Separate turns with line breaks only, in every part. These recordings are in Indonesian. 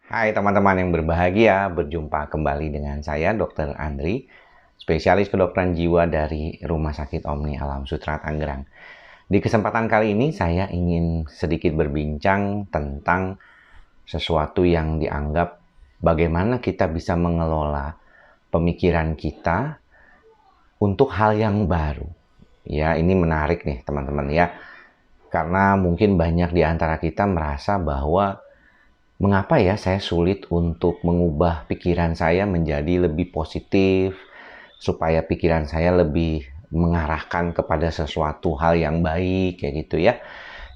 Hai teman-teman yang berbahagia, berjumpa kembali dengan saya Dr. Andri, spesialis kedokteran jiwa dari Rumah Sakit Omni Alam Sutra Tangerang. Di kesempatan kali ini saya ingin sedikit berbincang tentang sesuatu yang dianggap bagaimana kita bisa mengelola pemikiran kita untuk hal yang baru. Ya, ini menarik nih teman-teman ya. Karena mungkin banyak di antara kita merasa bahwa mengapa ya saya sulit untuk mengubah pikiran saya menjadi lebih positif, supaya pikiran saya lebih mengarahkan kepada sesuatu hal yang baik, kayak gitu ya.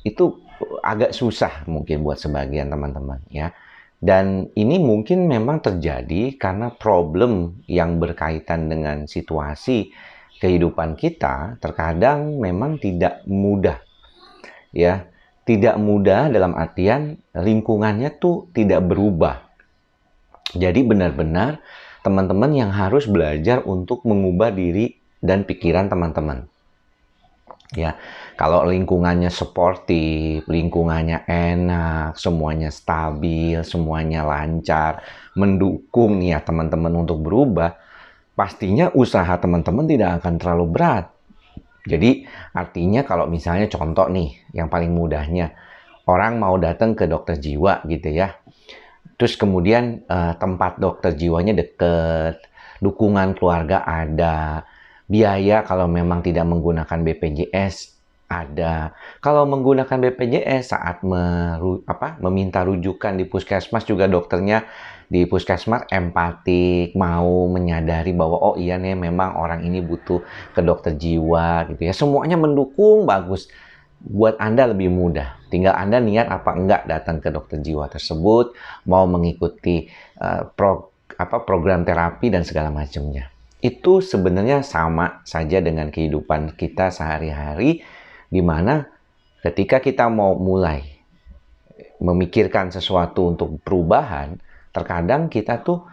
Itu agak susah mungkin buat sebagian teman-teman ya. Dan ini mungkin memang terjadi karena problem yang berkaitan dengan situasi kehidupan kita terkadang memang tidak mudah ya. Tidak mudah dalam artian lingkungannya tuh tidak berubah. Jadi benar-benar teman-teman yang harus belajar untuk mengubah diri dan pikiran teman-teman. Ya, kalau lingkungannya suportif, lingkungannya enak, semuanya stabil, semuanya lancar, mendukung nih ya teman-teman untuk berubah, pastinya usaha teman-teman tidak akan terlalu berat. Jadi artinya kalau misalnya contoh nih, yang paling mudahnya, orang mau datang ke dokter jiwa gitu ya. Terus kemudian tempat dokter jiwanya deket, dukungan keluarga ada, biaya kalau memang tidak menggunakan BPJS ada. Kalau menggunakan BPJS saat meminta rujukan di puskesmas juga dokternya di puskesmas empatik, mau menyadari bahwa oh iya nih memang orang ini butuh ke dokter jiwa gitu ya. Semuanya mendukung bagus. Buat Anda lebih mudah. Tinggal Anda niat apa enggak datang ke dokter jiwa tersebut, mau mengikuti program terapi dan segala macamnya. Itu sebenarnya sama saja dengan kehidupan kita sehari-hari, di mana ketika kita mau mulai memikirkan sesuatu untuk perubahan, terkadang kita tuh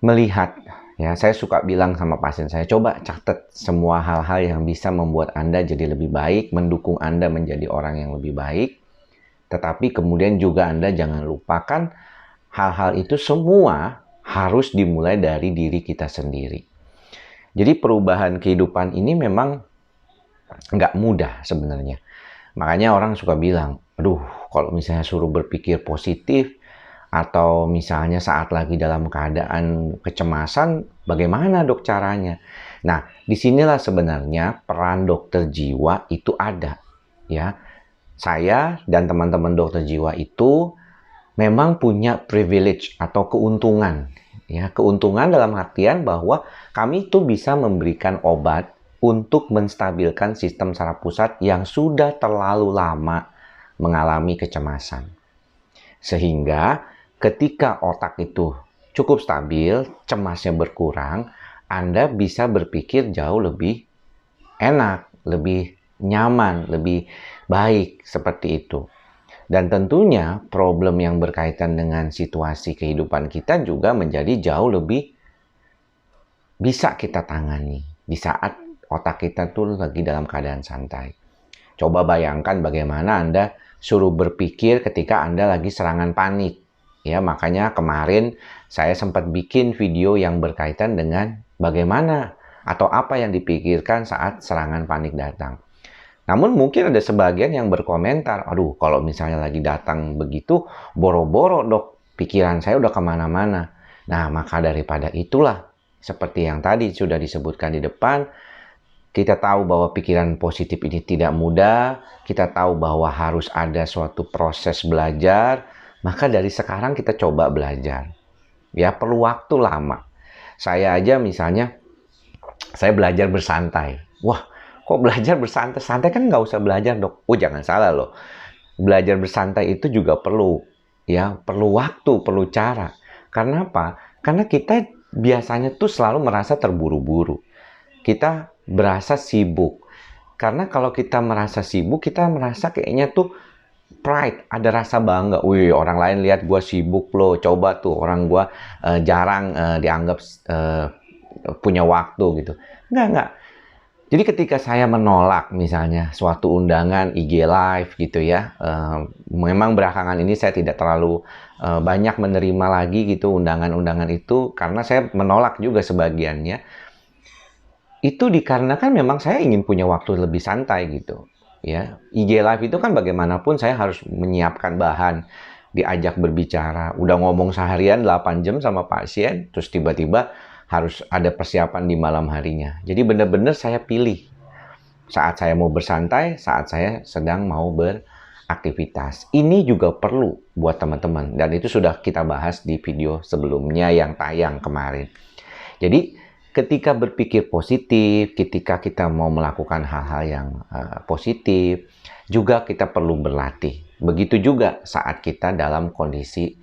melihat, ya saya suka bilang sama pasien saya, coba catat semua hal-hal yang bisa membuat Anda jadi lebih baik, mendukung Anda menjadi orang yang lebih baik, tetapi kemudian juga Anda jangan lupakan hal-hal itu semua harus dimulai dari diri kita sendiri. Jadi perubahan kehidupan ini memang nggak mudah sebenarnya. Makanya orang suka bilang, aduh kalau misalnya suruh berpikir positif, atau misalnya saat lagi dalam keadaan kecemasan, bagaimana dok caranya? Nah, disinilah sebenarnya peran dokter jiwa itu ada. Ya, saya dan teman-teman dokter jiwa itu memang punya privilege atau keuntungan. Ya, keuntungan dalam artian bahwa kami itu bisa memberikan obat untuk menstabilkan sistem saraf pusat yang sudah terlalu lama mengalami kecemasan. Sehingga ketika otak itu cukup stabil, cemasnya berkurang, Anda bisa berpikir jauh lebih enak, lebih nyaman, lebih baik seperti itu. Dan tentunya problem yang berkaitan dengan situasi kehidupan kita juga menjadi jauh lebih bisa kita tangani di saat otak kita tuh lagi dalam keadaan santai. Coba bayangkan bagaimana Anda suruh berpikir ketika Anda lagi serangan panik. Ya, makanya kemarin saya sempat bikin video yang berkaitan dengan bagaimana atau apa yang dipikirkan saat serangan panik datang. Namun mungkin ada sebagian yang berkomentar, aduh kalau misalnya lagi datang begitu, boro-boro dok, pikiran saya udah kemana-mana. Nah, maka daripada itulah, seperti yang tadi sudah disebutkan di depan, kita tahu bahwa pikiran positif ini tidak mudah, kita tahu bahwa harus ada suatu proses belajar, maka dari sekarang kita coba belajar. Ya, perlu waktu lama. Saya aja misalnya, saya belajar bersantai. Wah, kok belajar bersantai? Santai kan nggak usah belajar dok. Oh, jangan salah loh. Belajar bersantai itu juga perlu. Ya, perlu waktu, perlu cara. Karena apa? Karena kita biasanya tuh selalu merasa terburu-buru. Kita berasa sibuk. Karena kalau kita merasa sibuk, kita merasa kayaknya tuh pride, ada rasa bangga. Wih, orang lain lihat gue sibuk loh. Coba tuh orang gue jarang dianggap punya waktu gitu. Enggak. Jadi ketika saya menolak misalnya suatu undangan IG Live gitu ya, memang belakangan ini saya tidak terlalu banyak menerima lagi gitu undangan-undangan itu karena saya menolak juga sebagiannya. Itu dikarenakan memang saya ingin punya waktu lebih santai gitu. Ya, IG Live itu kan bagaimanapun saya harus menyiapkan bahan, diajak berbicara, udah ngomong seharian 8 jam sama pasien, terus tiba-tiba harus ada persiapan di malam harinya. Jadi benar-benar saya pilih saat saya mau bersantai, saat saya sedang mau beraktivitas. Ini juga perlu buat teman-teman, dan itu sudah kita bahas di video sebelumnya yang tayang kemarin. Jadi ketika berpikir positif, ketika kita mau melakukan hal-hal yang positif, juga kita perlu berlatih. Begitu juga saat kita dalam kondisi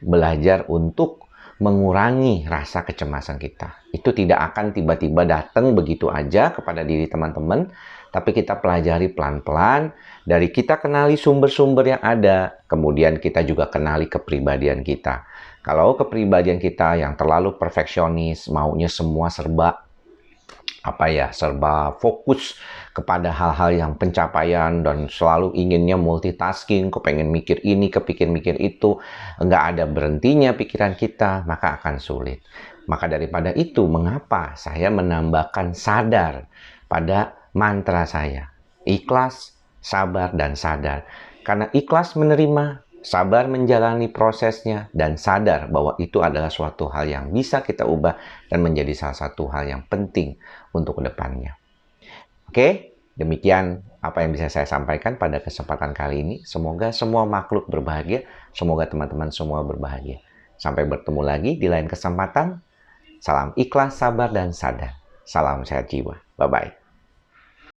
belajar untuk mengurangi rasa kecemasan kita. Itu tidak akan tiba-tiba datang begitu aja kepada diri teman-teman, tapi kita pelajari pelan-pelan, dari kita kenali sumber-sumber yang ada, kemudian kita juga kenali kepribadian kita. Kalau kepribadian kita yang terlalu perfeksionis, maunya semua serba serba fokus kepada hal-hal yang pencapaian dan selalu inginnya multitasking, kepengen mikir ini, kepikir mikir itu, nggak ada berhentinya pikiran kita, maka akan sulit. Maka daripada itu, mengapa saya menambahkan sadar pada mantra saya? Ikhlas, sabar, dan sadar. Karena ikhlas menerima, sabar menjalani prosesnya, dan sadar bahwa itu adalah suatu hal yang bisa kita ubah dan menjadi salah satu hal yang penting untuk kedepannya. Oke, demikian apa yang bisa saya sampaikan pada kesempatan kali ini. Semoga semua makhluk berbahagia, semoga teman-teman semua berbahagia. Sampai bertemu lagi di lain kesempatan. Salam ikhlas, sabar, dan sadar. Salam sehat jiwa. Bye-bye.